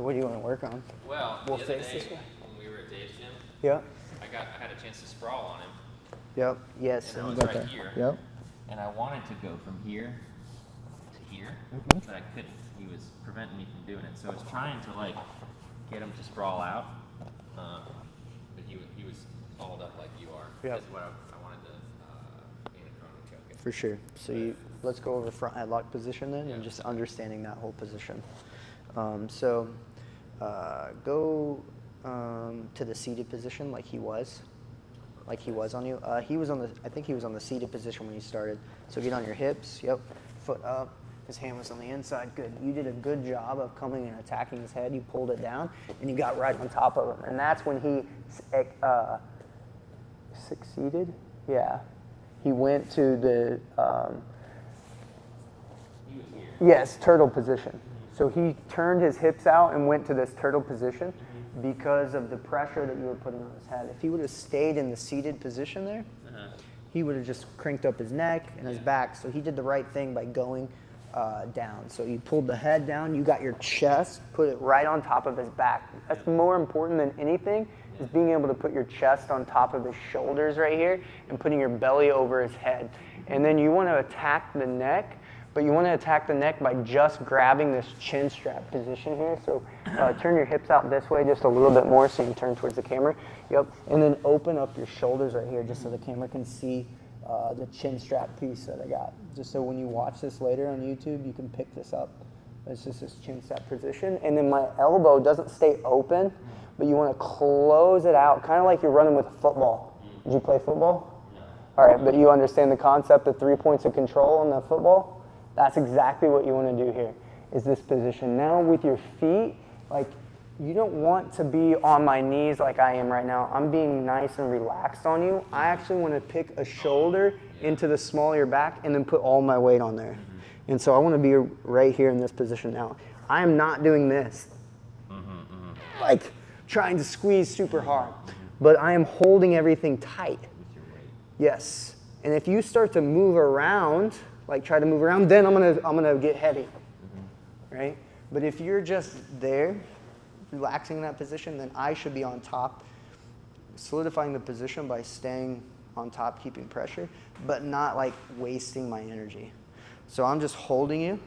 What do you want to work on? Well, We'll the other face day this way. when we were at Dave's gym, Yep. I had a chance to sprawl on him. Yep. Yes. And I was got right that. here. Yep. And I wanted to go from here to here, but I couldn't. He was preventing me from doing it. So I was trying to like get him to sprawl out, but he was followed up like you are. Yep. That's what I wanted to anaconda choke it. For sure. So let's go over front headlock position then, and just understanding that whole position. Go to the seated position like he was on you. I think he was on the seated position when you started. So get on your hips. Yep. Foot up. His hand was on the inside. Good. You did a good job of coming and attacking his head. You pulled it down, and you got right on top of him. And that's when he succeeded. Yeah. He went to the He was here. yes, turtle position. So he turned his hips out and went to this turtle position because of the pressure that you were putting on his head. If he would have stayed in the seated position there, he would have just cranked up his neck and his back. So he did the right thing by going down. So you pulled the head down, you got your chest, put it right on top of his back. That's more important than anything, is being able to put your chest on top of his shoulders right here and putting your belly over his head. And then you want to attack the neck, but you want to attack the neck by just grabbing this chin strap position here. So turn your hips out this way just a little bit more so you can turn towards the camera. Yep. And then open up your shoulders right here just so the camera can see the chin strap piece that I got. Just so when you watch this later on YouTube, you can pick this up. It's just this chin strap position. And then my elbow doesn't stay open, but you want to close it out, kind of like you're running with a football. Did you play football? All right, but you understand the concept of 3 points of control on the football? That's exactly what you want to do here, is this position. Now with your feet, like you don't want to be on my knees like I am right now. I'm being nice and relaxed on you. I actually want to pick a shoulder into the small of your back and then put all my weight on there. And so I want to be right here in this position now. I am not doing this, like trying to squeeze super hard, but I am holding everything tight. Yes. And if you start to move around, like try to move around, then I'm gonna get heavy, right? But if you're just there, relaxing in that position, then I should be on top, solidifying the position by staying on top, keeping pressure, but not like wasting my energy. So I'm just holding you,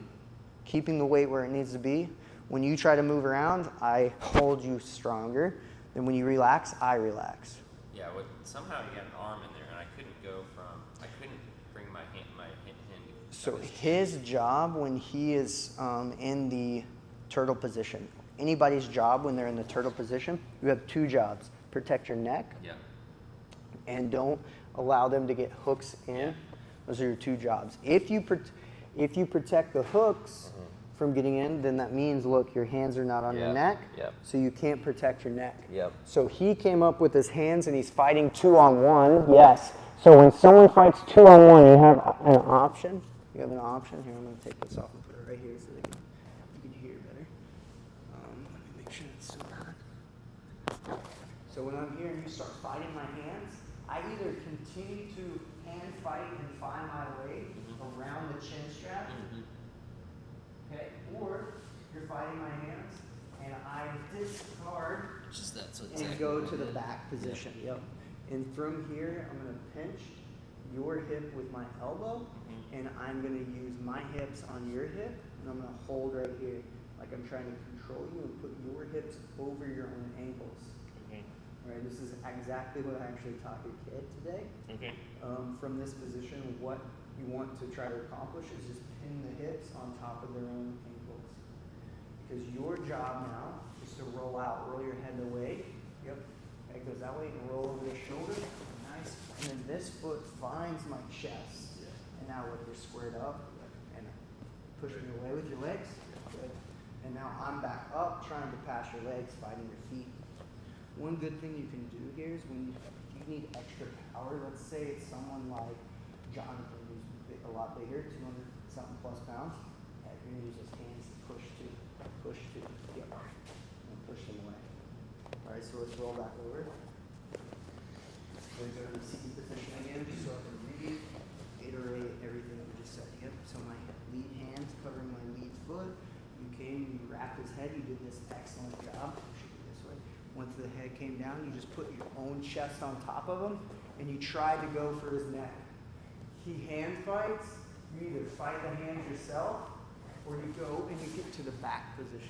keeping the weight where it needs to be. When you try to move around, I hold you stronger. Then when you relax, I relax. Yeah, somehow he had an arm in there, and I couldn't bring my hand. So his job when he is in the turtle position, anybody's job when they're in the turtle position, you have two jobs: protect your neck, and don't allow them to get hooks in. Those are your two jobs. If you protect the hooks from getting in, then that means, look, your hands are not on your neck, so you can't protect your neck. So he came up with his hands and he's fighting 2-on-1. Yes. So when someone fights 2-on-1, you have an option. You have an option. Here, I'm going to take this off and put it right here so that you can hear better. Let me make sure it's so hot. So when I'm here and you start fighting my hands, I either continue to hand fight and find my way around the chin strap, okay, or you're fighting my hands and I discard and go to the back position. Yep. And from here, I'm going to pinch your hip with my elbow, and I'm going to use my hips on your hip, and I'm going to hold right here, like I'm trying to control you and put your hips over your own ankles. All right, this is exactly what I actually taught your kid today. From this position, what you want to try to accomplish is just pin the hips on top of their own ankles. Because your job now is to roll out, roll your head away. Yep. It goes that way and roll over your shoulder. Nice. And then this foot finds my chest. And now look, you're squared up and pushing away with your legs. Good. And now I'm back up, trying to pass your legs, fighting your feet. One good thing you can do here is when you need extra power, let's say it's someone like Jonathan, who's a lot bigger, 200-something plus pounds, you're going to use his hands to push to, yep, and push them away. All right, so let's roll back over. We're going to go to the seated position again, just so I can reiterate everything that we just said. Yep, so my lead hand's covering my lead foot. You came, you wrapped his head, you did this this excellent job. Should be this way. Once the head came down, you just put your own chest on top of him, and you try to go for his neck. He hand fights. You either fight the hands yourself, or you go and you get to the back position.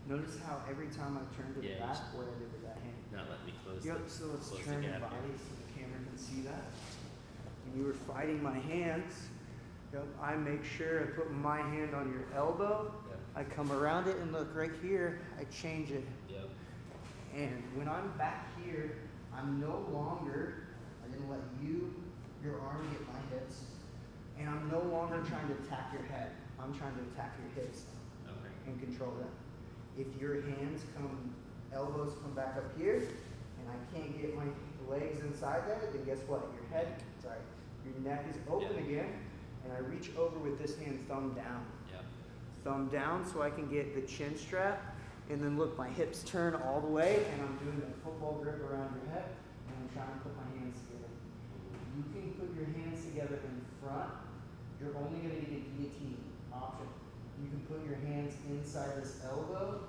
Notice how every time I turn to the back, what I did with that hand. Not let me close. Yep. So let's close turn the your gap body here. so the camera can see that. When you were fighting my hands, yep, I make sure I put my hand on your elbow. Yep. I come around it and look right here. I change it. Yep. And when I'm back here, I'm no longer. I didn't let your arm get my hips, and I'm no longer trying to attack your head. I'm trying to attack your hips and control them. If your elbows come back up here, and I can't get my legs inside that, then guess what? Your neck is open again, and I reach over with this hand, thumb down. Yep. Thumb down so I can get the chin strap, and then look, my hips turn all the way, and I'm doing a football grip around your head, and I'm trying to put my hands together. You can put your hands together in front. You're only going to get a guillotine option. You can put your hands inside this elbow.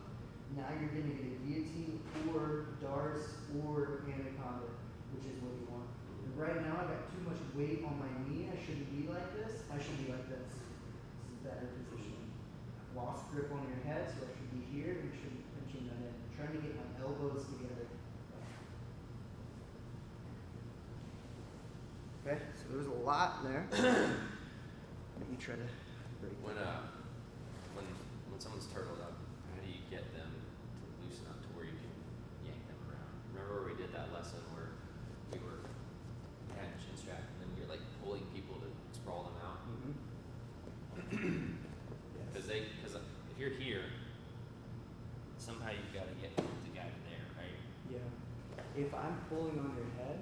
Now you're going to get a guillotine or darts or anaconda, which is what you want. And right now I got too much weight on my knee. I shouldn't be like this. I should be like this. This is better positioning. Lost grip on your head, so I should be here. You should be pinching that in. I'm trying to get my elbows together. Okay, so there's a lot there. Let me try to break it. When someone's turtled up, how do you get them to loosen up to where you can yank them around? Remember where we did that lesson where we had a chin strap and then we were like pulling people to sprawl them out? Because if you're here, somehow you've got to get the guy to there, right? Yeah. If I'm pulling on your head,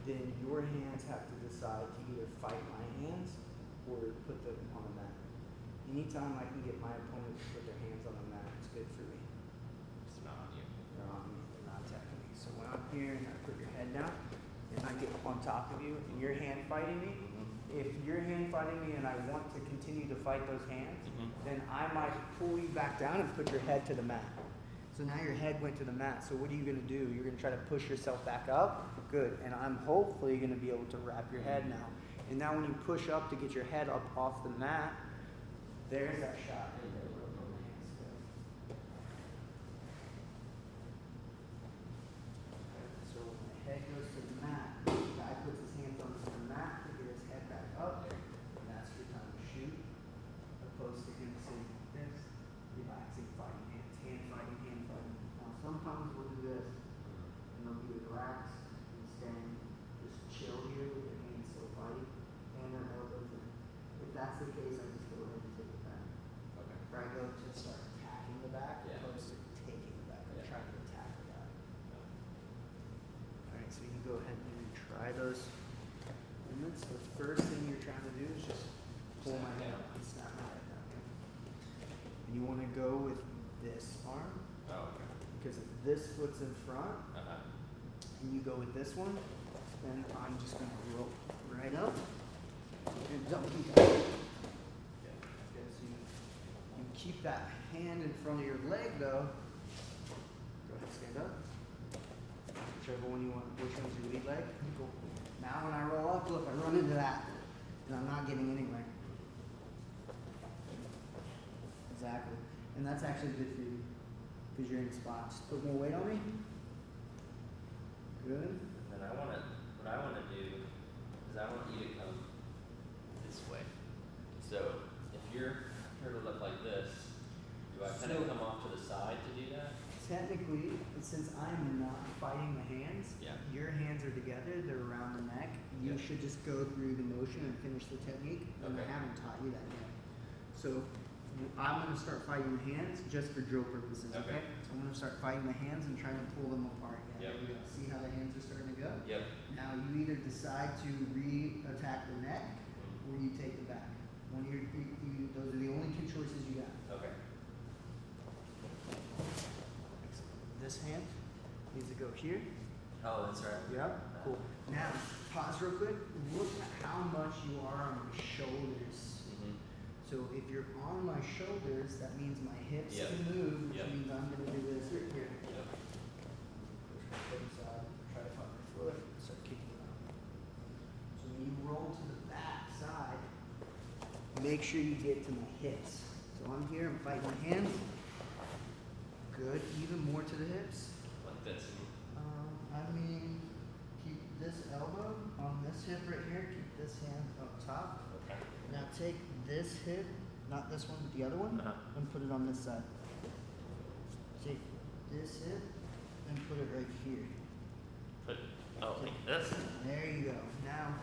then your hands have to decide to either fight my hands or put them on the mat. Anytime I can get my opponent to put their hands on the mat, it's good for me. It's not on you. They're on me, they're not attacking me. So when I'm here and I put your head down and I get on top of you and you're hand fighting me, if you're hand fighting me and I want to continue to fight those hands, then I might pull you back down and put your head to the mat. So now your head went to the mat. So what are you going to do? You're going to try to push yourself back up? Good. And I'm hopefully going to be able to wrap your head now. And now when you push up to get your head up off the mat, there's that shot right there where my hands go. So when my head goes to the mat, the guy puts his hands on the mat to get his head back up, and that's your time to shoot, opposed to him sitting like this, relaxing, fighting hands, hand fighting. Now sometimes we'll do this, and they'll be relaxed and stand, just chill here with their hands still fighting, and their elbows in. If that's the case, I just go ahead and take it back. Okay. Or I go to start attacking the back, opposed to taking the back. I'm Yeah. trying to attack the back. Alright, so you can go ahead and try those movements. The first thing you're trying to do is just pull my head up and snap my head down. And you want to go with this arm, Oh, okay. because if this foot's in front, and you go with this one, then I'm just going to roll right up and double kick out. Okay, so you keep that hand in front of your leg though. Go ahead, stand up. Whichever one you want, which one's your lead leg? Cool. Now when I roll up, look, I run into that, and I'm not getting anywhere. Exactly. And that's actually good for you, because you're in a spot. Just put more weight on me. Good. And then what I want to do is I want you to come this way. So if you're turtled up like this, do I kind of come off to the side to do that? Technically, since I'm not fighting the hands, your hands are together, they're around the neck. You should just go through the motion and finish the technique. And I haven't taught you that yet. So I'm going to start fighting the hands just for drill purposes, okay? So I'm going to start fighting the hands and trying to pull them apart. There we go. See how the hands are starting to go? Yep. Now you either decide to re-attack the neck or you take the back. Those are the only two choices you got. Okay. This hand needs to go here. Oh, that's right. Yep. Cool. Now, pause real quick. Look at how much you are on your shoulders. So if you're on my shoulders, that means my hips Yep. can move, which Yep. means I'm going to do this right here. Yep. Push my foot aside, try to find my foot, start kicking it out. So when you roll to the back side, make sure you get to my hips. So I'm here, I'm fighting my hands. Good, even more to the hips. Like this. I mean, keep this elbow on this hip right here, keep this hand up top. Okay. Now take this hip, not this one, but the other one, and put it on this side. Take this hip and put it right here. Put, oh, like this? There you go. Now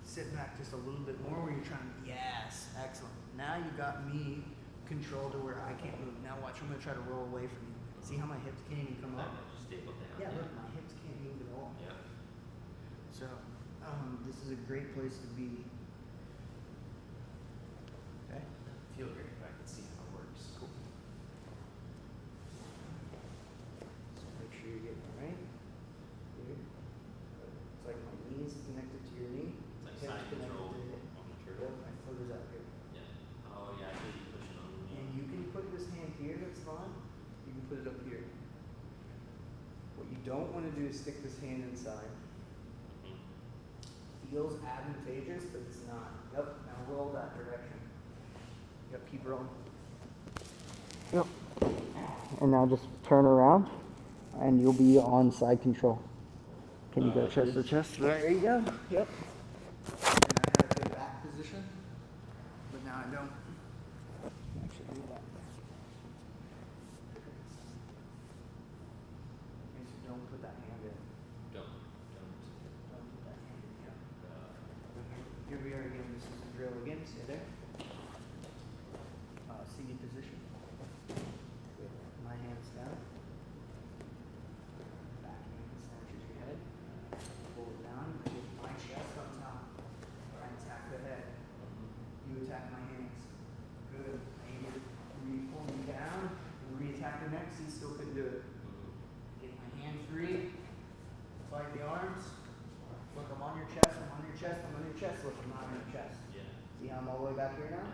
sit back just a little bit more where you're trying to, yes, excellent. Now you got me controlled to where I can't move. Now watch, I'm going to try to roll away from you. See how my hips can't even come up? Just staple down. Yeah, look, my hips can't move at all. Yeah. So, this is a great place to be. Okay? Feel great if I can see how it works. Cool. So make sure you're getting it right. Here. It's like my knees connected to your knee. It's like hips side connected control to your hip. on the Yep, turtle. my foot is up here. Yeah. Oh yeah, I think you push it on the And knee. you can put this hand here, that's fine. You can put it up here. What you don't want to do is stick this hand inside. Feels advantageous, but it's not. Yep, now roll that direction. Yep, keep rolling. Yep. And now just turn around, and you'll be on side control. Can you go chest to chest? There you go. Yep. And I had a good back position, but now I don't. Actually, do that. Okay, so don't put that hand in. Don't. Don't put that hand in. Yeah. Here we are again. This is the drill again. Stay there. Seated position. With my hands down. Back hand snatches your head. Pull it down. Get my chest on top. I attack the head. You attack my hands. Good. I need to pull you down and re-attack the neck. See, still couldn't do it. Get my hand free. Fight the arms. Look, I'm on your chest. I'm on your chest. I'm on your chest. Look, I'm not on your chest. Yeah. See how I'm all the way back here now?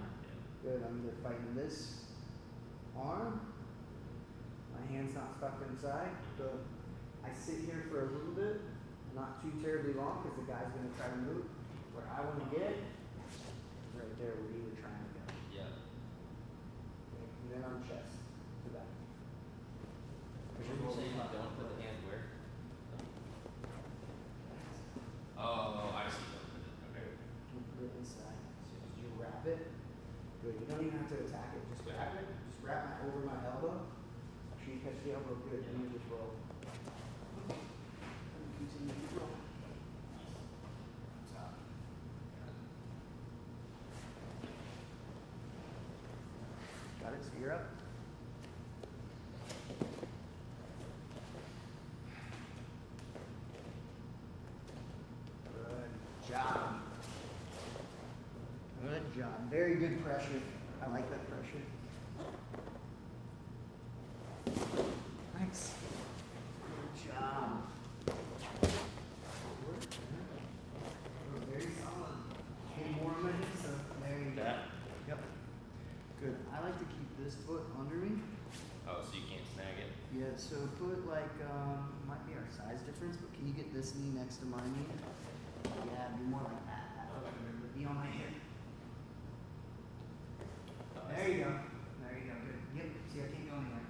Good. I'm either fighting this arm. My hand's not stuck inside. Good. I sit here for a little bit, not too terribly long, because the guy's going to try to move. Where I want to get, right there where you were trying to go. Yeah. Okay. And then on chest to back. What are you saying? Don't put the hand where? Oh, I see. Okay. You put it inside. So you wrap it. Good. You don't even have to attack it. Just wrap it. Just wrap my over my elbow. Make sure you catch the elbow good. And you just roll. Continue to roll. Top. Got it? So you're up. Good job. Good job. Very good pressure. I like that pressure. Thanks. Good job. Very solid. Any more on my hip, so there you go. That? Yep. Good. I like to keep this foot under me. Oh, so you can't snag it. Yeah, so put like, might be our size difference, but can you get this knee next to my knee? Yeah, be more like that. Be on my hip. There you go. There you go. Good. Yep. See, I can't go anywhere.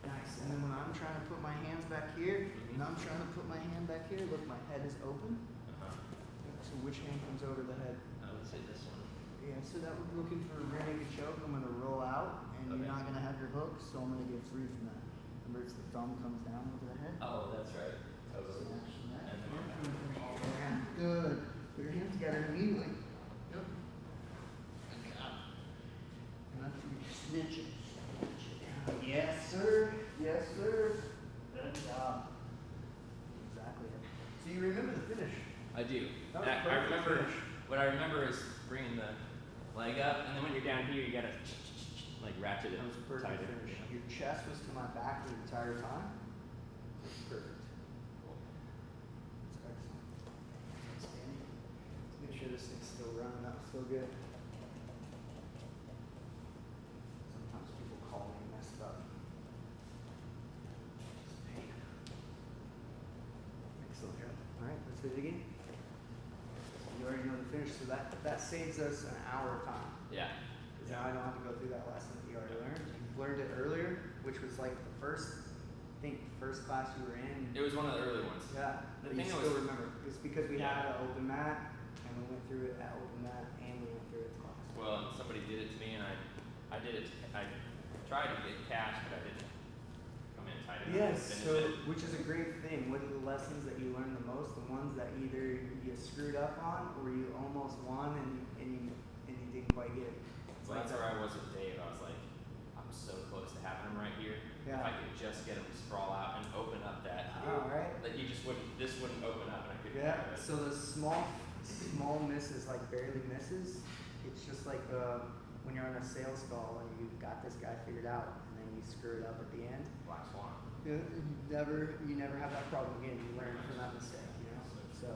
Nice. And then when I'm trying to put my hands back here, and I'm trying to put my hand back here, look, my head is open. So which hand comes over the head? I would say this one. Yeah, so that we're looking for a rear naked choke. I'm going to roll out, and Okay. you're not going to have your hook, so I'm going to get free from that. Remember, it's the thumb comes down over the head. Oh, that's right. Snatch from that. And then Yeah, coming from all around. Good. Put your hands together immediately. Yep. Good job. And that's your snitch it. Snitch it down. Yes, sir. Yes, sir. Good job. Exactly. So you remember the finish. I do. That was And I perfect remember, finish. what I remember is bringing the leg up, and then when you're down here, you gotta like ratchet it That was perfect tighter. finish. Your chest was to my back the entire time. Perfect. Cool. That's excellent. Standing. Let's make sure this thing's still running up still good. right, let's do it again. You already know the finish, so that saves us an hour of time. Yeah. Because now I don't have to go through that lesson that you already learned. You learned it earlier, which was like the first class you were in. It was one of the early ones. Yeah, The but thing you that still was- remember. It's because we had an open mat, and we went through it at open mat, and we went through it at class. Well, somebody did it to me, and I did it. I tried to get cash, but I didn't come in tight enough Yes, to finish so it. which is a great thing. What are the lessons that you learn the most? The ones that either you screwed up on, or you almost won and you didn't quite get it. So that's where I was with Dave. I was like, I'm so close to having him right here. Yeah. If I could just get him to sprawl out and open up that, All right. that he just wouldn't. This wouldn't open up, and I couldn't. Yeah. grab it. So the small misses, like barely misses. It's just like when you're on a sales call and you've got this guy figured out, and then you screw it up at the end. Black swan. You never have that problem again. You learn from that mistake, you know. So.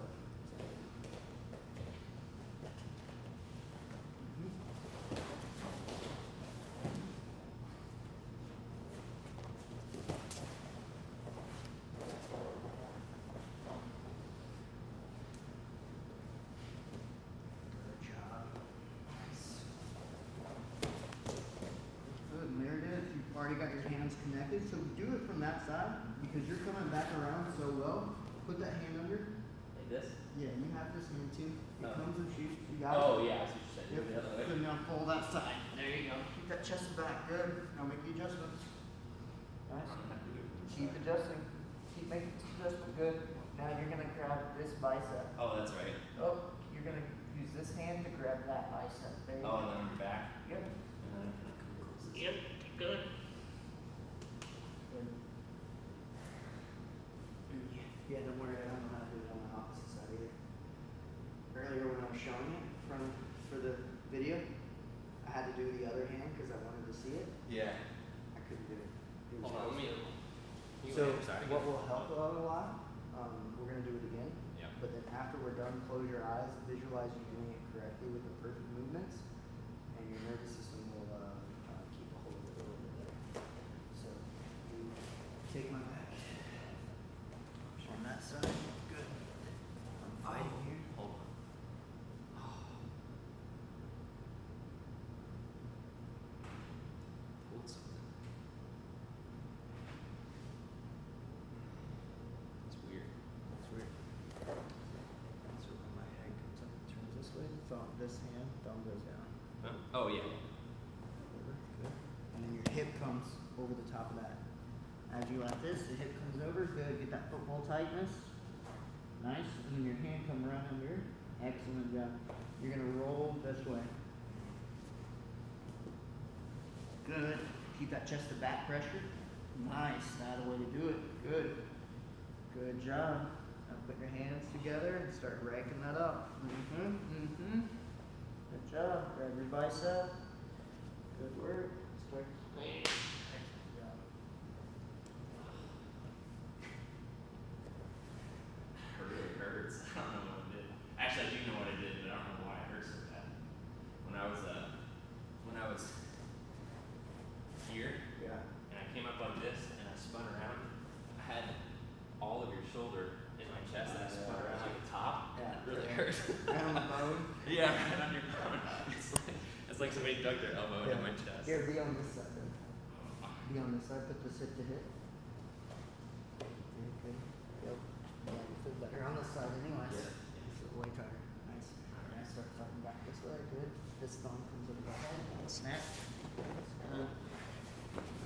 Good job. Nice. Good, Meredith. You've already got your hands connected, so do it from that side because you're coming back around so well. Put that hand under. Like this? Yeah, you have this hand too. It Oh. comes and shoots. You got it. Oh yeah, I see what you said. Yep. The other way. Good. Now pull that side. There you go. Keep that chest back. Good. Now make the adjustments. Nice. Keep adjusting. Keep making the adjustment. Good. Now you're gonna grab this bicep. Oh, that's right. Oh, you're gonna use this hand to grab that bicep. There you Oh, go. and then on your back. Yep. And then Yep. Good. Yeah, don't worry. I don't know how to do it on the opposite side either. Earlier when I was showing it for the video, I had to do the other hand because I wanted to see it. Yeah. I couldn't do it. It was Hold on, let me. You So go side what again. will help a lot, we're gonna do it again. Yeah. But then after we're done, close your eyes, visualize you doing it correctly with the perfect movements, and your nervous system will keep a hold of it a little bit better. So you take my back on that side. Good. I'm fighting here. Hold on. Pulled something. It's weird. That's weird. So when my head comes up and turns this way, this hand, thumb goes down. Huh? Oh yeah. Over. Good. And then your hip comes over the top of that. As you like this, the hip comes over. Good. Get that football tightness. Nice. And then your hand come around under. Excellent job. You're gonna roll this way. Good. Keep that chest to back pressure. Nice. That's the way to do it. Good. Good job. Now put your hands together and start racking that up. Good job. Grab your bicep. Good work. Start. Excellent job. It really hurts. I don't know what it did. Actually, I do know what it did, but I don't know why it hurts so bad. When I was here, Yeah. and I came up like this, and I spun around, I had all of your shoulder in my chest, and I spun around like the top. Yeah. It really hurt. Right on the bone. Yeah, right on your bone. It's like somebody dug their elbow into my chest. Here, be on this side then. Be on this side. Put this hip to hip. Okay. Yep. Yeah, you feel better on this side anyways. Yeah. You feel way tighter. Nice. Now start fighting back this way. Good. This thumb comes over the head. Snap. Good.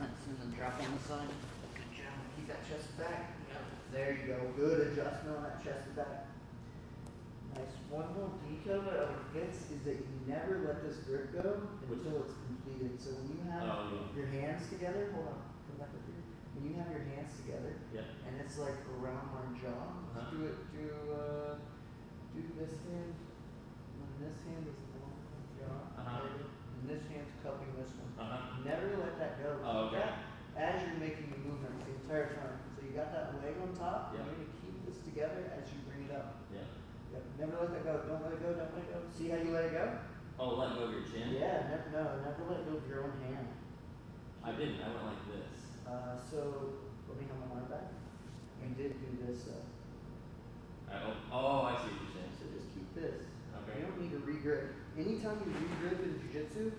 Nice. And then drop on the side. Good job. Keep that chest back. Yep. There you go. Good adjustment on that chest back. Nice. One more detail that I would fix is that you never let this grip go until it's completed. So when you have your hands together, hold on, come back up here. When you have your hands together, Yeah. and it's like around my jaw, Uh-huh. do this hand. And this hand is along my jaw. Uh-huh. And this hand's cupping this one. Uh-huh. Never let that go. Oh, Keep okay. that as you're making the movements the entire time. So you got that leg on top. Yeah. You're gonna keep this together as you bring it up. Yeah. Yep. Never let that go. Don't let it go. Don't let it go. See how you let it go? Oh, let go of your chin? Yeah. Never let go of your own hand. I didn't. I went like this. So let me have my arm back. You did do this. I you re-grip in jiu-jitsu,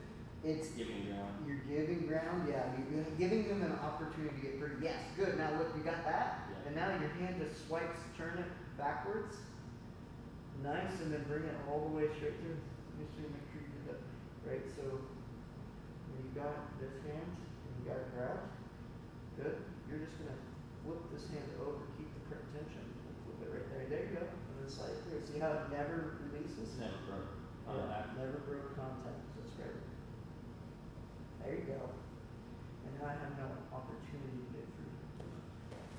it's Giving ground. you're giving ground, yeah, you're giving them an opportunity to get free. Yes, good. Now look, you got that, Yeah. and now your hand just swipes, turn it backwards. Nice, and then bring it all the way straight through. Make sure you do that. Right, so when you got this hand, and you got it grabbed, good. You're just gonna flip this hand over, keep the current tension, and flip it right there. There you go, and then slide it through. See how it never releases? Never broke. Yeah, never broke contact. That's great. There you go. And now I have no opportunity to get through.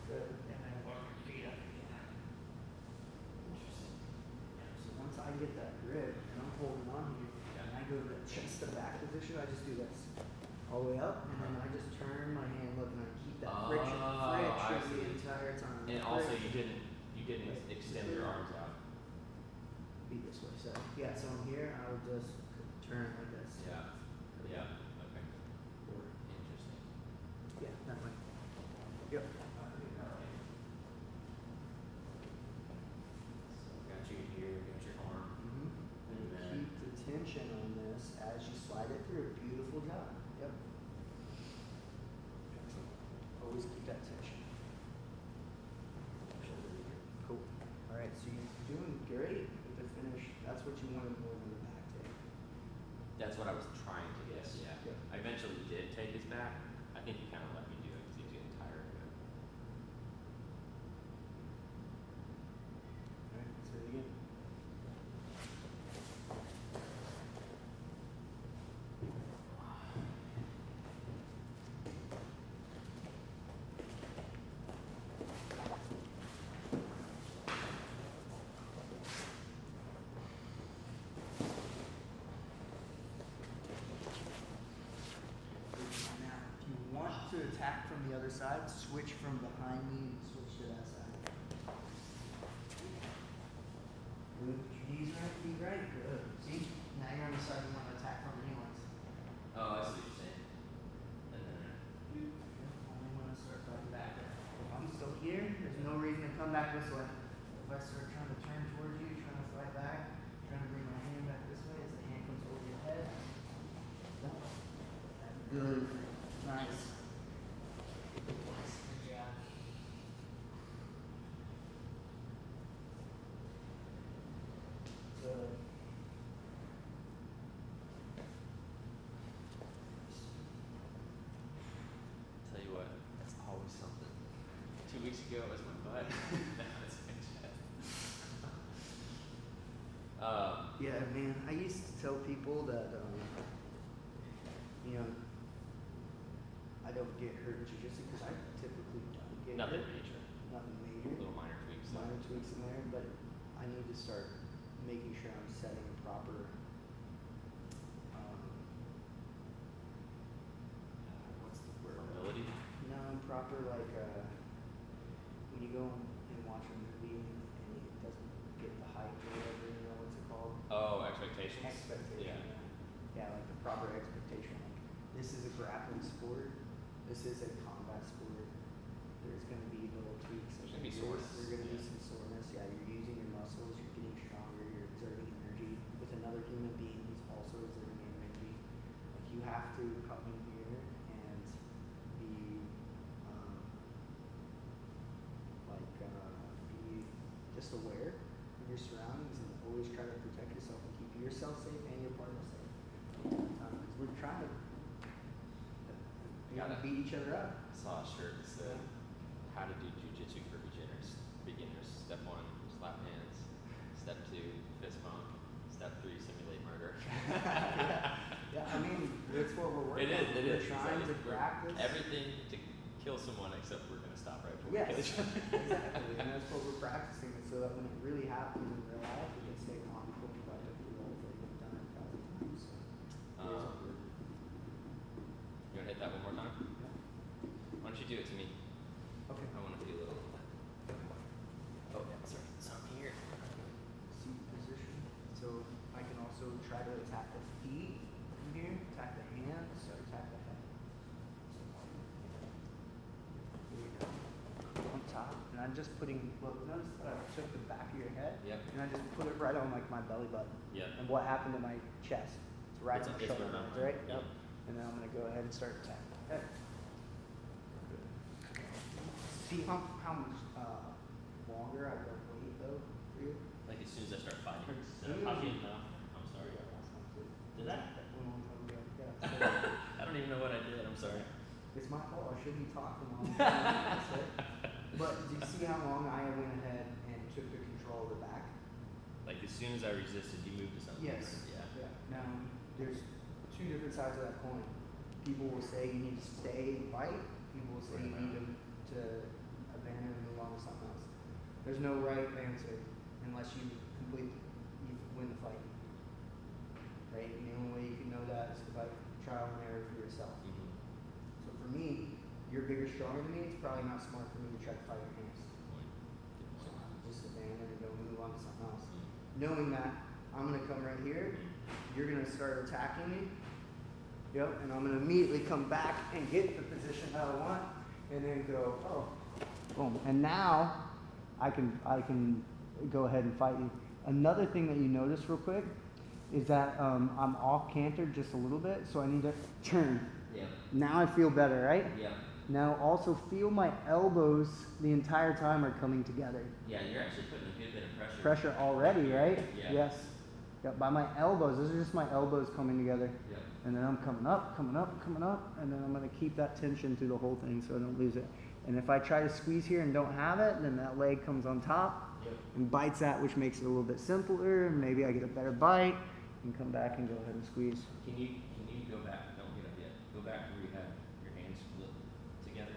Good. And then walk your feet up again. Interesting. So once I get that grip and I'm holding on here, and I go to the chest to back position, I just do this all the way up, and then I just turn my hand, look, and I keep that friction I the see. entire time. And also Friction. you didn't extend your arms out. Be this way. So yeah, so I'm here, I would just turn like this. Yeah. Yeah. Okay. Interesting. Yeah, that way. Yep. So got you here, got your arm. Mm-hmm. And then Keep the tension on this as you slide it through. Beautiful job. Yep. Always keep that tension. Cool. All right, so you're doing great with the finish. That's what you wanted more than the back take. that's what I was trying to get. Yeah. Yep. I eventually did take his back. I think he kind of let me do it because he was getting tired of it. All right, let's do it again. Now, if you want to attack from the other side, switch from behind me and switch to that side. Good. Knees right, feet right. Good. See? Now you're on the side you want to attack from anyways. Oh, I see what you're saying. And then Only when I start fighting back. If I'm still here, there's no reason to come back this way. If I start trying to turn towards you, trying to fight back, trying to bring my hand back this way as the hand comes over your head. Good. Nice. Good job. Good. tell you what, that's always something. 2 weeks ago it was my butt. Now it's my chest. Yeah, man. I used to tell people that, you know, I don't get hurt in jiu-jitsu because I typically don't get Nothing hurt. major. Nothing major. Little minor tweaks. Minor tweaks in there, but I need to start making sure I'm setting a proper, what's the word? Mobility. No, proper like when you go and watch a movie and it doesn't get the hype or whatever, you know, what's it called? Oh, expectations. Expectation. Yeah. Yeah, like the proper expectation. Like this is a grappling sport. This is a combat sport. There's going to be little tweaks. There's gonna be There's soreness. going to be Yeah. some soreness. Yeah, you're using your muscles. You're getting stronger. You're exerting energy with another human being who's also exerting energy. Like you have to come in here and be be just aware of your surroundings and always try to protect yourself and keep yourself safe and your partner safe. Because we're trying to beat each other up. I saw a shirt that said, "How to do jujitsu for beginners." Beginners. Step 1, slap hands. Step 2, fist bump. Step 3, simulate murder. Yeah, I mean, that's what we're working It is. on. It We're is. trying It's to like practice. everything to kill someone, except we're gonna stop right before we Yes, kill each other. exactly. And that's what we're practicing so that when it really happens in real life, we can stay calm and productive through all that we've done it 1,000 times. So, it is Um, awkward. You wanna hit that one more time? Why don't you do it to me? Okay. I wanna feel it. Oh, yeah, sorry. So I'm here. Seat position. So I can also try to attack the feet from here, attack the hands, or attack the head. Here we go. On top, and I'm just putting. Look, notice that I took the back of your head, Yep. and I just put it right on like my belly button. Yep. And what happened to my chest? right It's- on the it's shoulder, around. right? Yep. And then I'm gonna go ahead and start attacking. Okay. See how much longer I don't wait though for you? Like as soon as I start fighting. As Did I soon pop as you you- in the mouth? I'm sorry. Yeah, last time too. Did I? That went a long time ago. Yeah. So I don't even know what I did. I'm sorry. it's my fault. I shouldn't be talking while I'm doing this. But do you see how long I went ahead and took the control of the back? Like as soon as I resisted, you moved to something Yes. different. Yeah. Now, there's two different sides of that coin. People will say you need to stay and fight. People will say you need to abandon and move on to something else. There's no right answer unless you win the fight. Right? And the only way you can know that is by trial and error for yourself. Mm-hmm. So for me, you're bigger, stronger than me. It's probably not smart for me to try to fight your hands. Just abandon and go move on to something else. Knowing that I'm gonna come right here, you're gonna start attacking me. Yep, and I'm gonna immediately come back and get the position that I want, and then go, oh, boom. And now I can go ahead and fight you. Another thing that you notice real quick is that I'm off cantered just a little bit, so I need to turn. Yeah. Now I feel better, right? Yeah. Now also feel my elbows the entire time are coming together. Yeah, you're actually putting a good bit of pressure. Pressure already, right? Yeah. Yes. Yep, by my elbows. Those are just my elbows coming together. Yeah. And then I'm coming up, coming up, coming up, and then I'm going to keep that tension through the whole thing so I don't lose it. And if I try to squeeze here and don't have it, then that leg comes on top and bites that, which makes it a little bit simpler, and maybe I get a better bite and come back and go ahead and squeeze. Can you go back? Don't get up yet. Go back where you had your hands split together,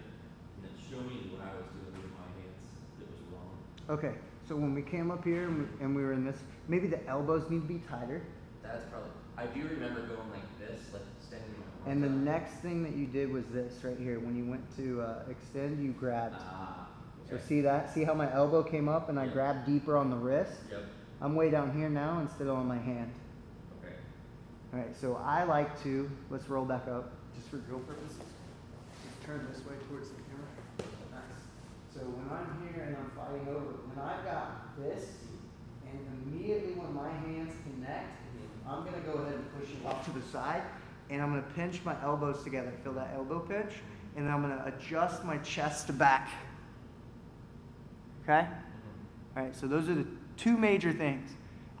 and then show me what I was doing with my hands that was wrong. Okay, so when we came up here and we were in this, maybe the elbows need to be tighter. That's probably. I do remember going like this, like extending my arms. And the out. next thing that you did was this right here. When you went to extend, you grabbed. So Okay. see that? See how my elbow came up and I Yep. grabbed deeper on the wrist? Yep. I'm way down here now instead of on my hand. Okay. All right, so I like to, let's roll back up, just for drill purposes. Just turn this way towards the camera. Nice. So when I'm here and I'm fighting over, when I've got this, and immediately when my hands connect, I'm gonna go ahead and push it off to the side, and I'm gonna pinch my elbows together. Feel that elbow pinch? And then I'm gonna adjust my chest to back. Okay? All right, so those are the two major things.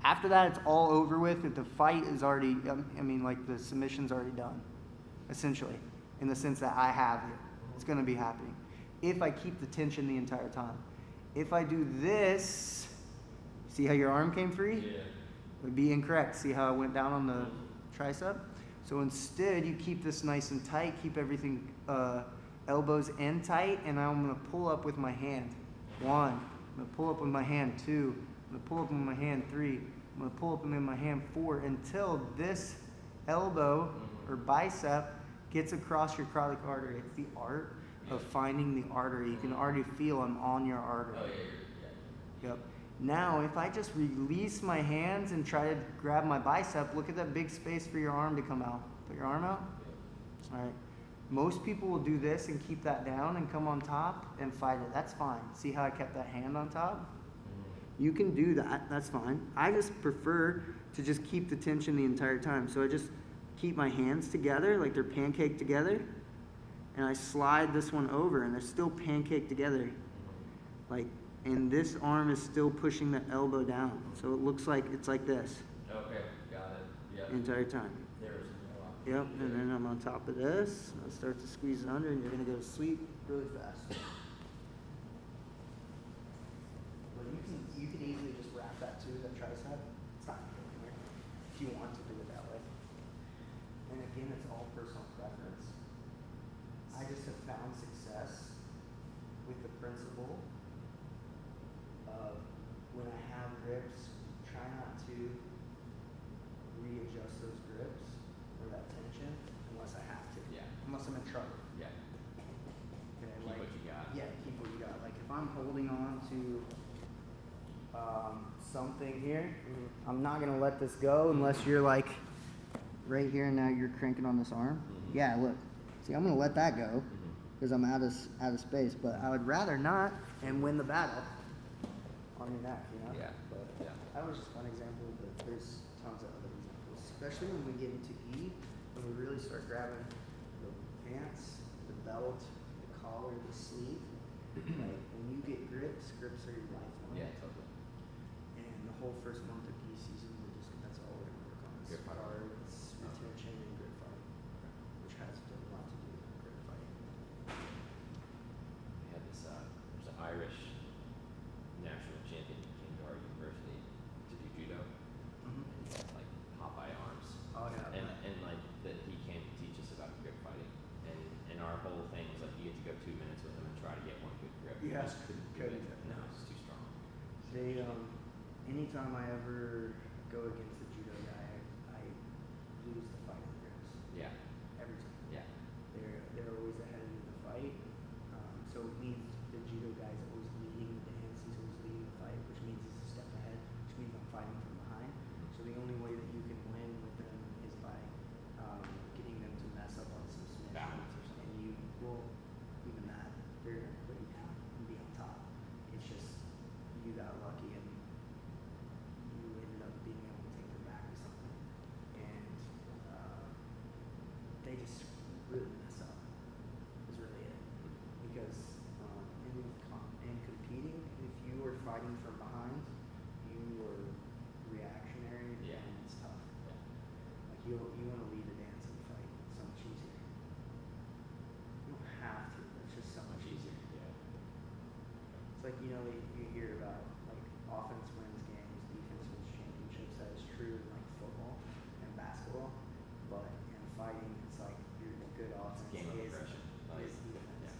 After that, it's all over with. The fight is already, like the submission's already done, essentially, in the sense that I have it. It's going to be happening. If I keep the tension the entire time. If I do this, see how your arm came free? Yeah. It would be incorrect. See how I went down on the tricep? So instead, you keep this nice and tight, keep everything, elbows in tight, and I'm going to pull up with my hand. 1, I'm going to pull up with my hand. 2, I'm going to pull up with my hand. 3, I'm going to pull up with my hand. 4, until this elbow or bicep gets across your carotid artery. It's the art of finding the artery. You can already feel I'm on your artery. Oh yeah. Yep. Now, if I just release my hands and try to grab my bicep, look at that big space for your arm to come out. Put your arm out. All right. Most people will do this and keep that down and come on top and fight it. That's fine. See how I kept that hand on top? You can do that. That's fine. I just prefer to just keep the tension the entire time. So I just keep my hands together like they're pancaked together. And I slide this one over and they're still pancaked together. And this arm is still pushing the elbow down. So it looks like it's like this. Okay, got it. Yep. The entire time. There's Yep, and then I'm on top of this. I'll start to squeeze it under and you're gonna go to sleep really fast. But you can easily just wrap that too, that tricep. It's not going anywhere if you want to do it that way. And again, it's all personal preference. I just have found success with the principle of when I have grips, try not to readjust those grips or that tension unless I have to. Yeah. Unless I'm in trouble. Yeah. Okay, Keep what you got. Yeah, keep what you got. Like if I'm holding on to something here, I'm not gonna let this go unless you're like right here and now you're cranking on this arm. Yeah, look. See, I'm gonna let that go because I'm out of space. But I would rather not and win the battle on your neck, you know? Yeah. But Yeah. that was just one example, but there's tons of other examples. especially when we get into gi, when we really start grabbing the pants, the belt, the collar, the sleeve. Like when you get grips are your lifeline. Yeah, totally. And the whole first month of gi season, that's all we're gonna work on. Grip fighting. Guards, retention, and grip fighting, which has a lot to do with grip fighting. We had this, there's an Irish national champion who came to our university to do judo. And he had like Popeye arms. Oh yeah. And like that he came to teach us about grip fighting. And our whole thing was like you get to go 2 minutes with him and try to get one good grip. Yeah, You just couldn't do it. No, it's too strong. They anytime I ever go against a judo guy, I lose the fighting grips. Yeah. Every time. Yeah. They're always ahead of me in the fight. So it means the judo guy's always leading the dance, he's always leading the fight, which means he's a step ahead, which means I'm fighting from behind. So the only way that you can win with them is by getting them to mess up on some submissions or something. And you will, even that, they're gonna put you down and be on top. It's just you got lucky and you ended up being able to take them back or something. And they just really mess up. Is really it. Because in competing, if you are fighting from behind, you are reactionary Yeah. and it's tough. Yeah. Like you want to lead a dance and fight. It's so much easier. You don't have to, but it's just so much easier. Yeah. It's like, you hear about like offense wins games, defense wins championships. That is true in like football and basketball. But in fighting, it's like your good offense Game of is aggression. defense. Yeah.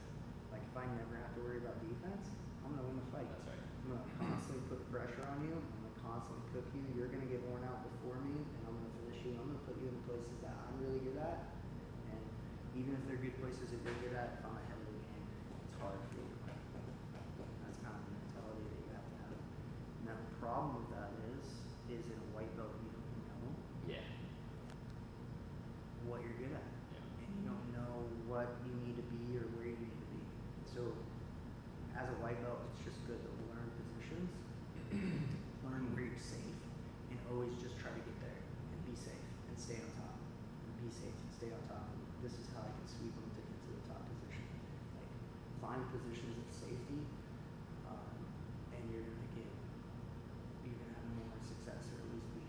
Like if I never have to worry about defense, I'm gonna win the fight. That's right. I'm gonna constantly put pressure on you. I'm gonna constantly cook you. You're gonna get worn out before me, and I'm gonna finish you. I'm gonna put you in places that I'm really good at. And even if they're good places that you're good at, if I'm ahead of the game, it's hard for you to win. That's kind of the mentality that you have to have. Now the problem with that is in a white belt you don't know Yeah. what you're good at. Yeah. And you don't know what you need to be or where you need to be. So as a white belt, it's just good to learn positions, learn where you're safe, and always just try to get there and be safe and stay on top. And be safe and stay on top. And this is how I can sweep them to get to the top position. Like find positions of safety, and you're gonna have more success, or at least be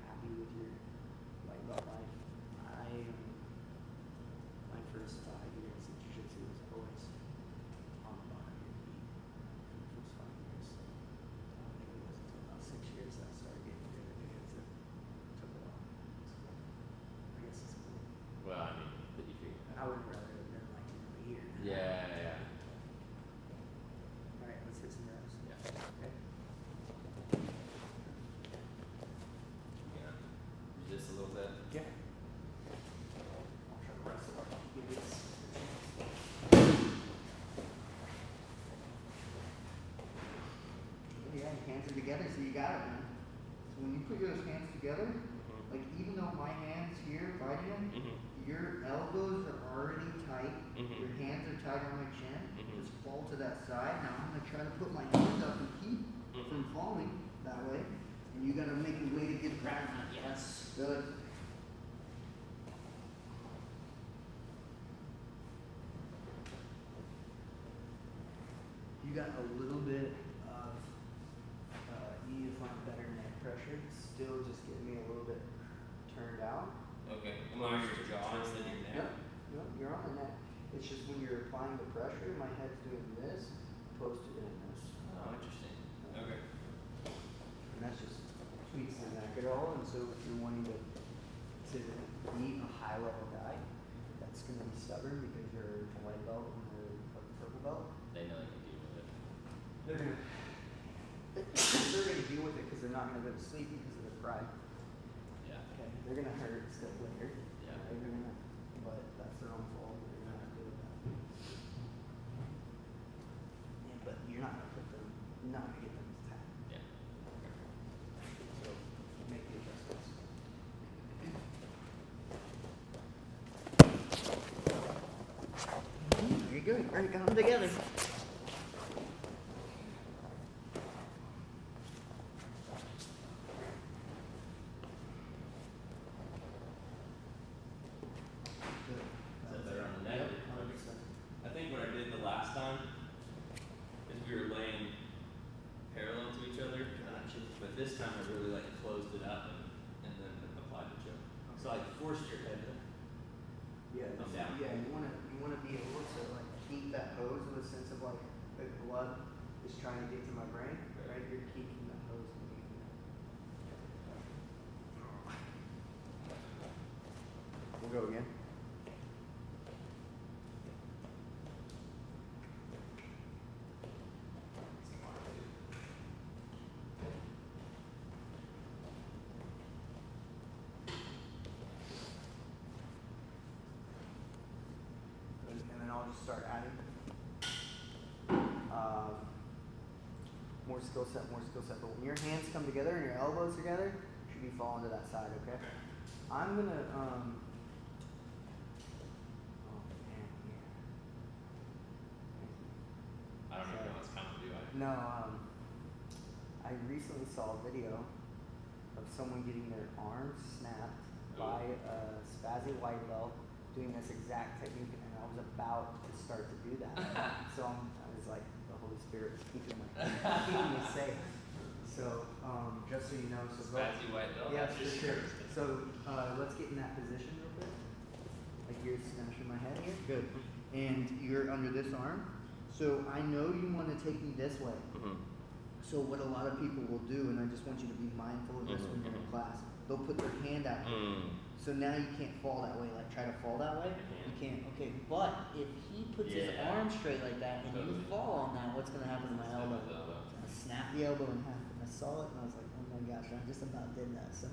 happy with your white belt life. My first 5 years in Jiu Jitsu was always on the bottom of your feet for the first 5 years. I don't think it was until about 6 years that I started getting good at Jiu Jitsu. Took a while. So, I guess it's cool. Well, I mean, that you figured I out. would rather have been like a year. Yeah. Alright, let's hit some reps. Yeah. Okay. Yeah. Resist a little bit. Yeah. I'll try to rest it. Give this. Yeah, your hands are together, so you got it, man. So when you put those hands together, like even though my hand's here fighting them, your elbows are already tight, your hands are tight on my chin, just fall to that side. Now I'm gonna try to put my hand up and keep from falling that way. And you gotta make a way to get around that. Yes, good. You got a little bit of, you need to find better neck pressure. Still just getting me a little bit turned out. Okay. Am I on your jaw instead of your neck? No, you're on the neck. It's just when you're applying the pressure, my head's doing this, opposed to doing this. Oh, interesting. Okay. And that's just tweaks the neck at all. And so if you're wanting to beat a high level guy, that's going to be stubborn because you're a white belt and you're a purple belt. They know they can deal with it. They're gonna deal with it because they're not gonna go to sleep because of their pride. Yeah. Okay, they're gonna hurt still later. Yeah. Right? They're gonna, but that's their own fault. They're gonna have to deal with that. Yeah, but you're not gonna put them. You're not gonna get them to tap. Yeah. So make the adjustments. Very good. All right, got them together. this time I really like closed it up and then applied the choke. So like forced your head to come down. Yeah, you wanna be able to like keep that hose with a sense of like the blood is trying to get to my brain, right? You're keeping that hose and keeping it. We'll go again. And then I'll just start adding more skill set, more skill set. But when your hands come together and your elbows together, you should be falling to that side, okay? I'm gonna oh man, yeah. I don't know if that's kind of do I. No, I recently saw a video of someone getting their arms snapped by a spazzy white belt doing this exact technique, and I was about to start to do that. So I was like, the Holy Spirit is keeping me safe. So just so you know, so Spazzy white belt. yeah, for sure. So let's get in that position real quick. Like you're smashing my head here. Good. And you're under this arm. So I know you want to take me this way. So what a lot of people will do, and I just want you to be mindful of this when you're in class, they'll put their hand out here. So now you can't fall that way, like try to fall that way. You can't, okay, but if he puts his arm straight like that and you fall on that, what's gonna happen to my elbow? I snap the elbow in half, and I saw it and I was like, oh my gosh, I just about did that. So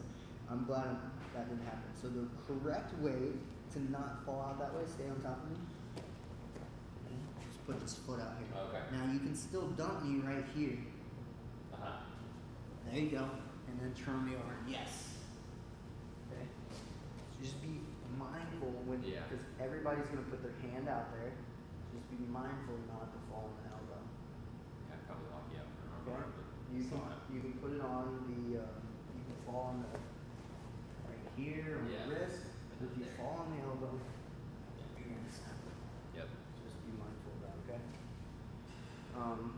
I'm glad that didn't happen. So the correct way to not fall out that way, stay on top of me. Just put this foot out here. Okay. Now you can still dump me right here. There you go. And then turn me over. Yes. Okay. So just be mindful when, because everybody's going to put their hand out there. Just be mindful not to fall on the elbow. Yeah, probably lock you up. Okay. You can put it on the, you can fall on the, right here on the wrist. But if you fall on the elbow, you're going to snap it. Yep. Just be mindful of that, okay?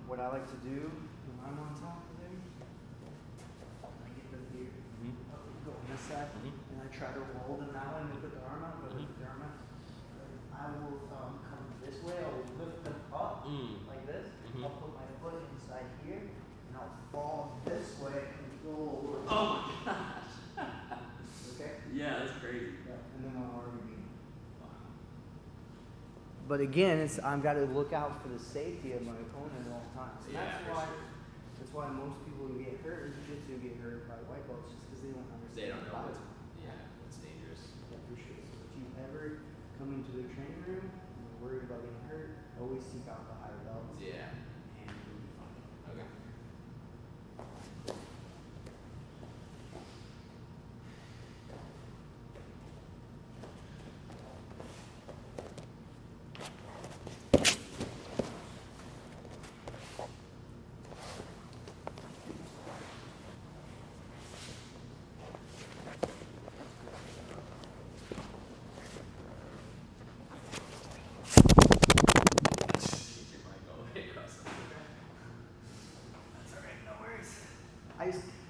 What I like to do when I'm on top of them, I get them here, go on this side, and I try to roll them that way and they put their arm out, but with their arm out. I will come this way, I will lift them up like this, I'll put my foot inside here, and I'll fall this way and roll over. Oh my gosh. Okay? Yeah, that's crazy. Yeah, and then I'll already be. But again, I've got to look out for the safety of my opponent at all times. And that's why most people who get hurt in jiu-jitsu get hurt by white belts, just because they don't understand. They don't the know body. it's dangerous. Yeah, for sure. So if you ever come into the training room and you're worried about getting hurt, always seek out the higher belts. Yeah. And you'll be fine. Okay.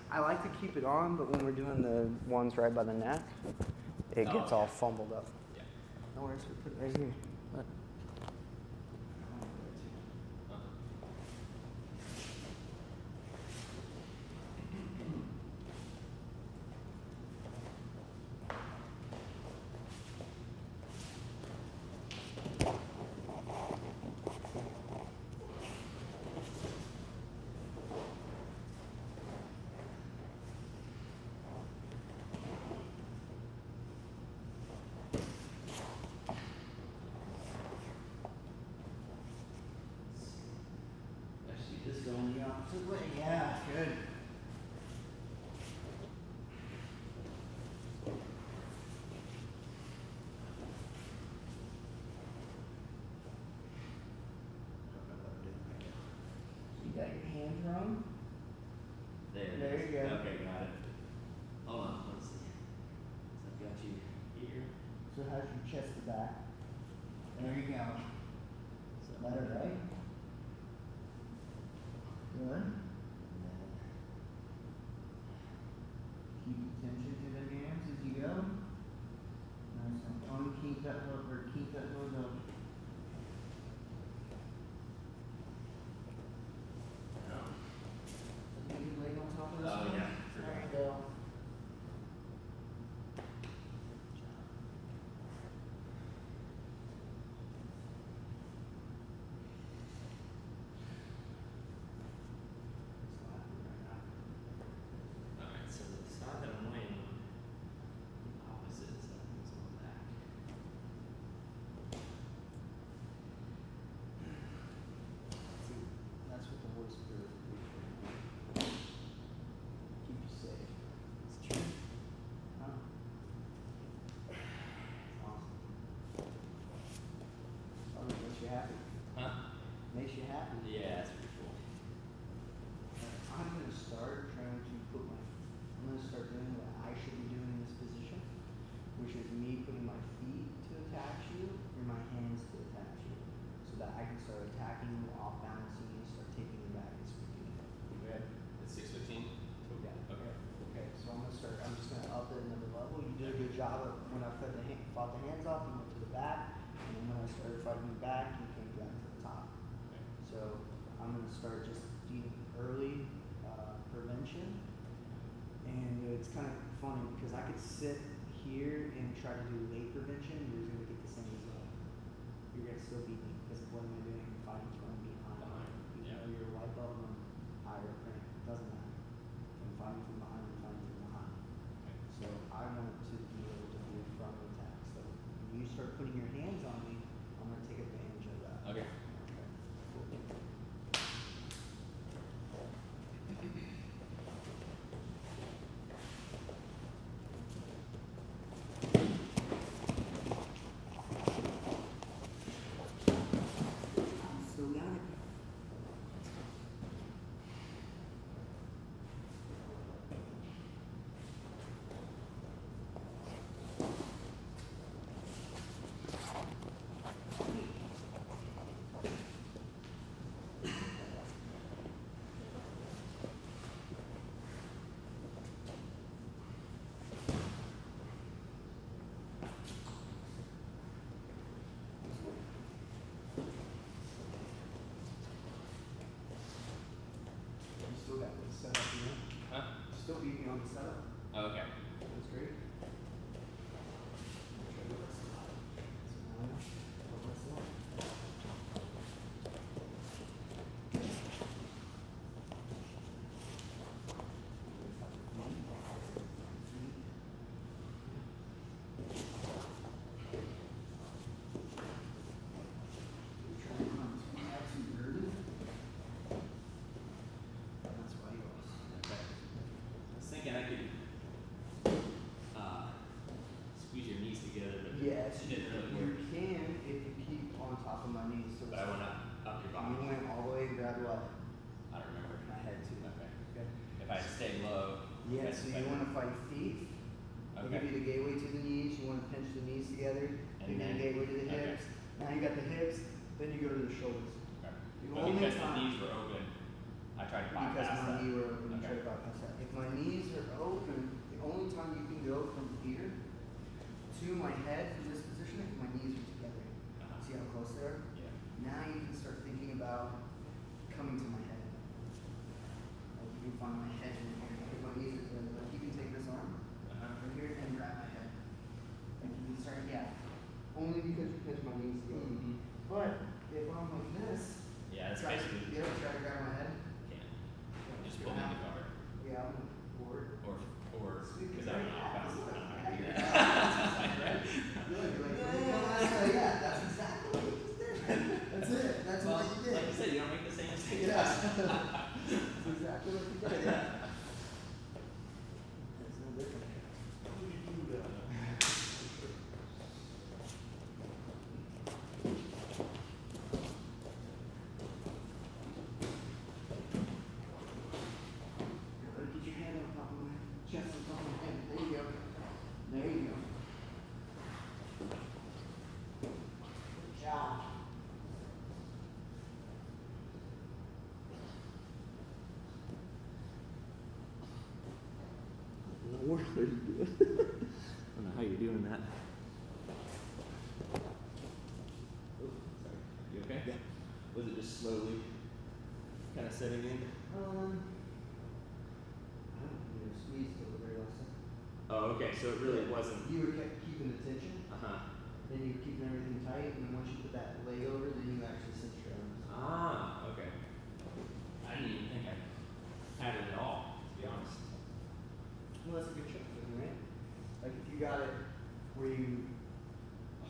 I like to keep it on, but when we're doing the ones right by the neck, it gets all fumbled up. Yeah. No worries, we put it right here. Look. Just going the opposite way. Yeah, good. You got your hands wrong? There you go. Okay, got it. Hold on, let's see. So I've got you here. So how's your chest to back? There you go. Better, right? Good. I fought the hands off, you went to the back, and then when I started fighting the back, you came back to the top. So I'm going to start just doing early prevention, and it's kind of funny because I could sit here and try to do late prevention, and you're going to get the same result. You're going to still beat me because what am I doing? I'm fighting from behind. Even though you're a white belt and I'm higher up rank, it doesn't matter. I'm fighting from behind, I'm fighting from behind. So I want to be able to do a front attack. So when you start putting your hands on me, I'm going to take advantage of that. Okay. Still got it. You still got the setup, you know? Huh? Still beat me on the setup. Oh, okay. That's great. Okay. I was thinking I could squeeze your knees together, but Yes, it didn't really you work. can if you keep on top of my knees. So But I went up your body. you went all the way and grabbed what? I don't remember. My head too. Okay. Okay. If I stay low. Yeah, so you want to fight feet. I'll give you the gateway to the knees. You want to pinch the knees together. And Give me then- the gateway to the okay. hips. Now you got the hips. Then you go to the shoulders. Okay. The But only because the time- knees were open, I tried to Because bypass my that. knee were open, you Okay. try to bypass that. If my knees are open, the only time you can go from here to my head from this position if my knees are together. Uh-huh. See how close they are? Yeah. Now you can start thinking about coming to my head. Like you can find my head in here. If my knees are together, like you can take this arm Uh-huh. right here and grab my head. Like you can start, yeah. Only because you pinch my knees together. Mhm. But if I'm like this, Yeah, that's try basically. to, try to grab my head. Can't. Just pull me in the guard. Yeah, I'm bored. Or, Sweet, because right? I'm not Yeah, fast. this is I'm not like- here. Good, you're like, yeah, that's exactly what you just did. That's it. That's Well, what you did. like you said, you don't make the same mistake. Yeah. That's exactly what you did. Yeah. It's no different. Get your hand on top of my chest and top of my head. There you go. There you go. Good job. What are you doing? I don't know how you're doing that. Oh, sorry. You okay? Yeah. Was it just slowly kind of setting in? I don't know, squeezed till the very last second. Oh, okay. So it really wasn't. You were kept keeping the tension, Uh-huh. then you were keeping everything tight, and then once you put that leg over, then you actually cinched your arms. Ah, okay. I didn't even think I had it at all, to be honest. Well, that's a good trick, right? Like if you got it where you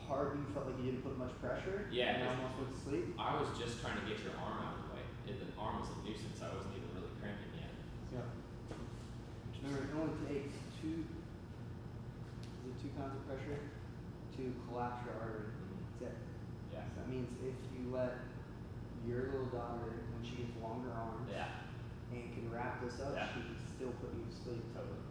hard, you felt like you didn't put much pressure, Yeah, and it's- almost went to sleep. I was just trying to get your arm out of the way. The arm was a nuisance. I wasn't even really cramping yet. Yeah. Remember, it only takes two kinds of pressure to collapse your artery. That's it. Yeah. So that means if you let your little daughter, when she gets longer arms, Yeah. and can wrap this up, Yeah. she can still put you to sleep. Totally.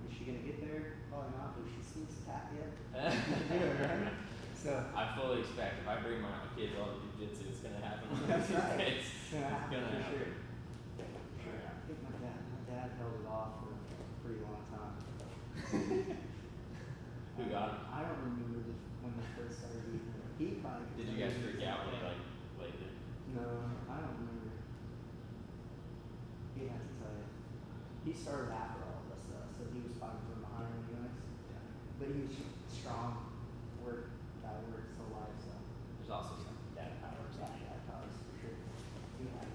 Is she gonna get there? Probably not, but if she sneaks attack yet, do it, right? So I fully expect if I bring my kids all to jiu-jitsu, it's gonna happen. one of that's these right. days. It's gonna happen It's gonna for happen. sure. Sure. I think my dad held it off for a pretty long time. Who got him? I don't remember when they first started eating it. He probably could Did you tell guys me. freak out when he like laid it? No, I don't remember. He has to tell you. He started after all of us though, so he was fighting from behind anyways. Yeah. But he was strong, guy worked so life, so. There's also some dad powers. Yeah, yeah, probably for sure. He has.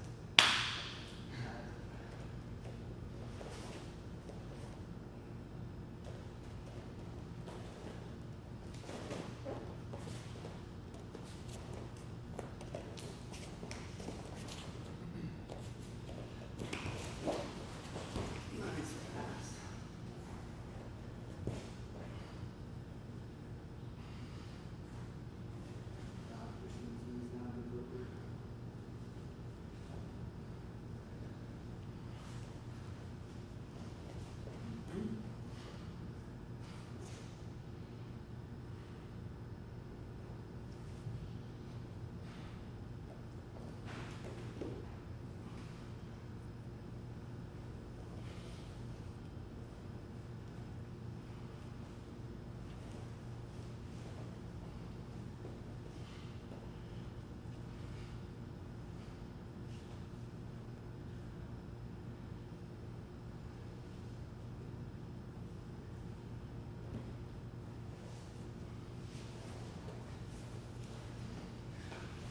Nice fast.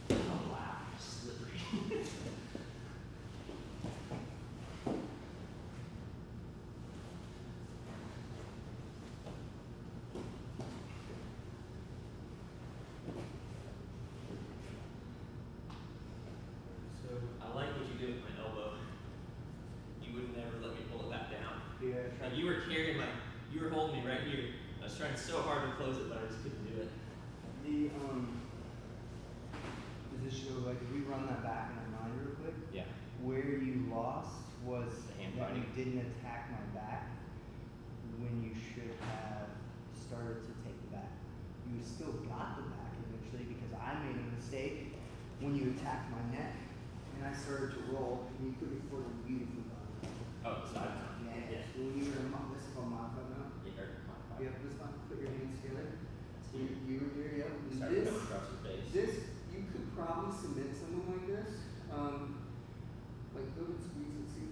Oh wow, slippery. So, I like what you did with my elbow. You would never let me pull it back down. yeah, Like you were carrying you were holding me right here. I was trying so hard to close it, but I just couldn't do it. the position of like, if we run that back in our mind real quick, Yeah. where you lost was The hand that you fighting. didn't attack my back when you should have started to take the back. You still got the back eventually because I made a mistake when you attacked my neck and I started to roll and you put your foot beautifully on it. Oh, side. Yeah. So when you were in this is called my foot now. Yeah. Yep, this one. Put your hands together. So you were here, yep. And Start this, coming across your face. this, you could probably submit someone like this. Like go and squeeze and see.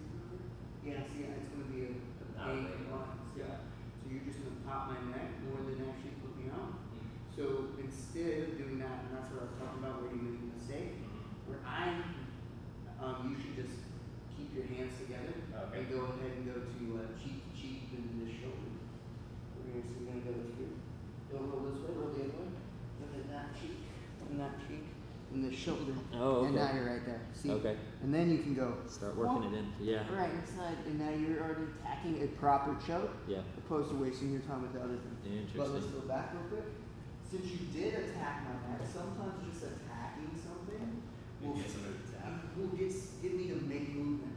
Yeah, see, it's gonna be a Not a big big one. one. Yeah. So you're just gonna pop my neck more than actually put me out. So instead of doing that, and that's what I was talking about, where you made a mistake, where you should just keep your hands together Okay. and go ahead and go to cheek to cheek and the shoulder. So we're gonna go here. Don't roll this way, roll the other way. Look at that cheek, and that cheek, and the shoulder. Oh, And okay. now you're right there. See? Okay. And then you can go. Start working it in. Yeah. Right inside, and now you're already attacking a proper choke, Yeah. opposed to wasting your time with the other thing. But let's Interesting. go back real quick. Since you did attack my neck, sometimes just attacking something will Get somebody to tap. get me to make movement.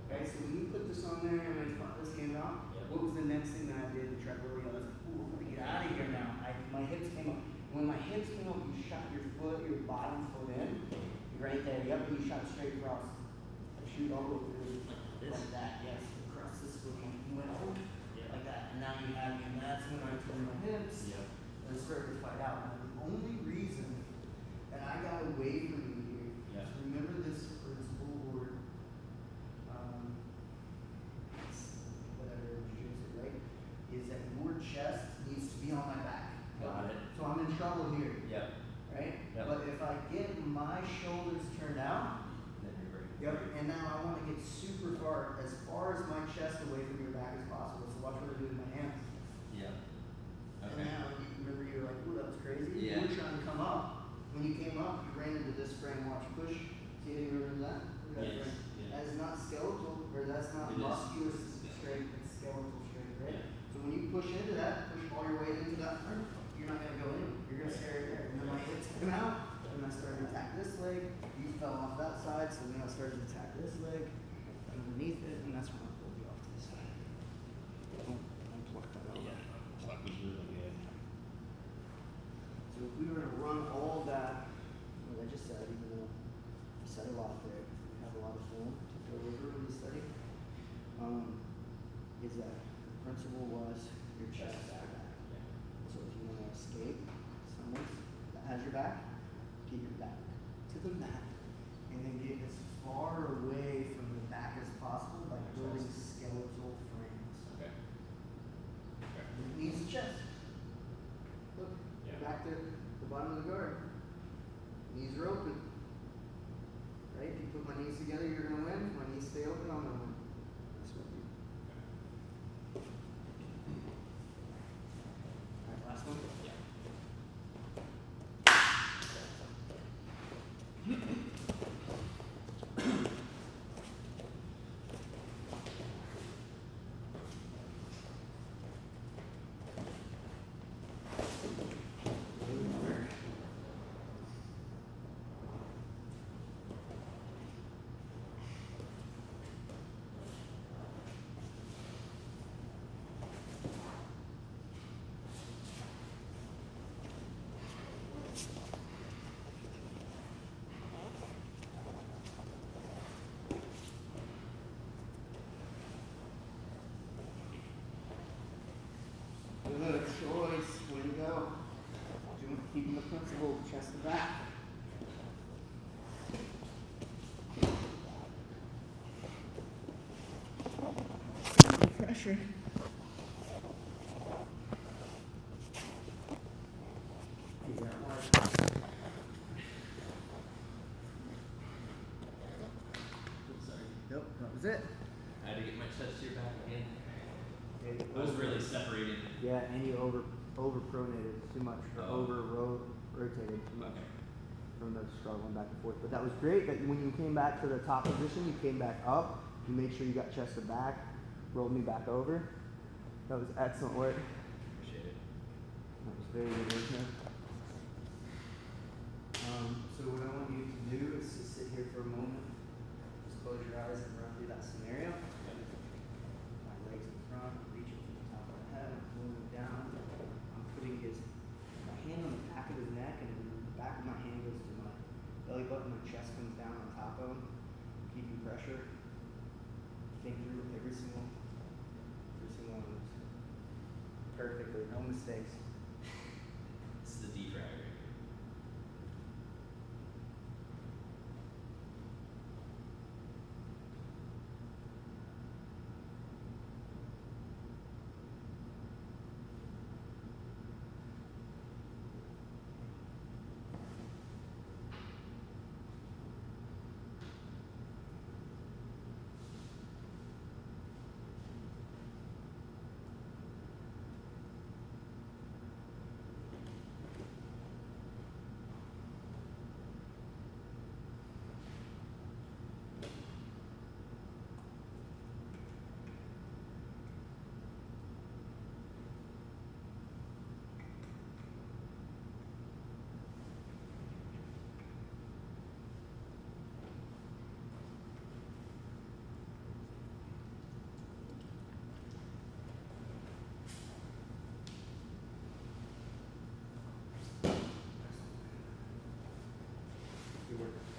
Okay, so when you put this on there and I put this hand off, Yeah. what was the next thing that I did to try to worry? I was like, ooh, I'm gonna get out of here now. My hips came up. When my hips came up, you shot your bottom foot in. Right there, yep, and you shot straight across. Shoot all the way through. This? Like that, yes. Across this foot. You went over Yeah. like that. And now you have me, and that's when I turned my hips. Yeah. And I started to fight out. And the only reason that I got away from you here, Yeah. is remember this principle or whatever jiu-jitsu, right? Is that your chest needs to be on my back. Got it. So I'm in trouble here, Yep. right? Yep. But if I get my shoulders turned out, Then you're ready. yep, and now I want to get super far as my chest away from your back as possible. So watch what I do with my hands. Yeah. And Okay. now you remember you're like, ooh, that was crazy. Yeah. You were trying to come up. When you came up, you ran into this frame. Watch, push. See, you remember that? Look at that Yes, frame. yeah. That is not skeletal, or that's not It is. muscular straight. It's skeletal straight, right? Yeah. So when you push into that, push all your weight into that frame, you're not gonna go in. You're gonna stay right there. And then my hips came out, and I started to attack this leg. You fell off that side, so then I started to attack this leg underneath it, and that's when I pulled you off to the side. Don't pluck that out. Yeah. Pluck was really good. So if we were to run all that, what I just said, even though I said a lot there, we have a lot of film to go over in the study, is that the principle was your chest is back. Yeah. So escape someone that has your back, get your back to the mat, and then get as far away from the back as possible by building skeletal frames. Okay. Okay. Knees to chest. Look, back to the bottom of the guard. Knees are open. Right? If you put my knees together, you're going to win. My knees stay open, I'm going to win. That's what we do. Alright, last one? Yeah. Good choice. Way to go. Keeping the principle, chest to back. Pressure. Yep, that was it. I had to get my chest to your back again. Okay, I was really separated. yeah, and you over pronated too much, or rotated too much from the struggling back and forth. But that was great that when you came back to the top position, you came back up. You made sure you got chest to back, rolled me back over. That was excellent work. Appreciate it. That was very good work, man. So what I want you to do is to sit here for a moment. Just close your eyes and run through that scenario. My legs in front, reaching from the top of the head, I'm pulling it down. I'm putting my hand on the back of his neck, and then the back of my hand goes to my belly button. My chest comes down on top of him, keeping pressure. Think through every single one of those perfectly, no mistakes. This is the defrag right here. Good work.